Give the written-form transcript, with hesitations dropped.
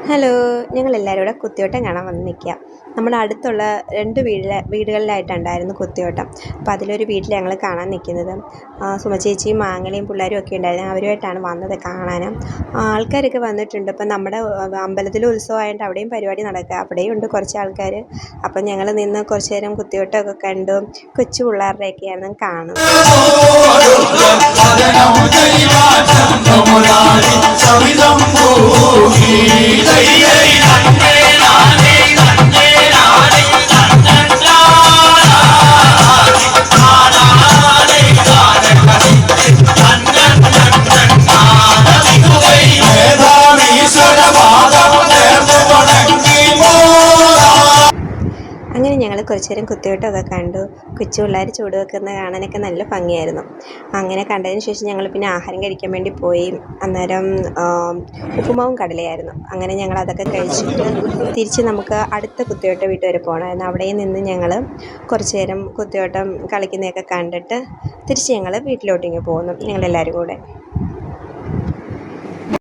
Hello, ഞങ്ങളെല്ലാവരും കൂടെ കുത്തിയോട്ടം കാണാൻ വന്ന് നിൽക്കുക. നമ്മുടെ അടുത്തുള്ള 2 വീടുകളിലായിട്ടുണ്ടായിരുന്നു കുത്തിയോട്ടം. അപ്പോൾ അതിലൊരു വീട്ടിൽ ഞങ്ങൾ കാണാൻ നിൽക്കുന്നത്. സുമ ചേച്ചിയും മാങ്ങളയും പിള്ളേരും ഒക്കെ ഉണ്ടായിരുന്നു. അവരുമായിട്ടാണ് വന്നത് കാണാൻ. ആൾക്കാരൊക്കെ വന്നിട്ടുണ്ട്. ഇപ്പം നമ്മുടെ അമ്പലത്തിൽ ഉത്സവമായിട്ട് അവിടെയും പരിപാടി നടക്കുക. അവിടെയും ഉണ്ട് കുറച്ച് ആൾക്കാർ. അപ്പം ഞങ്ങൾ നിന്ന് കുറച്ച് നേരം കുത്തിയോട്ടമൊക്കെ കണ്ടു. കൊച്ചു പിള്ളേരുടെയൊക്കെയായിരുന്നു കാണുന്നത്. അങ്ങനെ ഞങ്ങൾ കുറച്ച് നേരം കുത്തിയോട്ടമൊക്കെ കണ്ടു. കൊച്ചു പിള്ളേർ ചൂട് വെക്കുന്ന കാണാനൊക്കെ നല്ല ഭംഗിയായിരുന്നു. അങ്ങനെ കണ്ടതിന് ശേഷം ഞങ്ങൾ പിന്നെ ആഹാരം കഴിക്കാൻ വേണ്ടി പോയി. അന്നേരം ഉപ്പുമാവും കടലയായിരുന്നു. അങ്ങനെ ഞങ്ങൾ അതൊക്കെ കഴിച്ചിട്ട് തിരിച്ച് നമുക്ക് അടുത്ത കുത്തിയോട്ട വീട്ട് വരെ പോകണമായിരുന്നു. അവിടെ നിന്ന് ഞങ്ങൾ കുറച്ച് നേരം കുത്തിയോട്ടം കളിക്കുന്നതൊക്കെ കണ്ടിട്ട് തിരിച്ച് ഞങ്ങൾ വീട്ടിലോട്ടിങ്ങ് പോന്നു ഞങ്ങളെല്ലാവരും കൂടെ.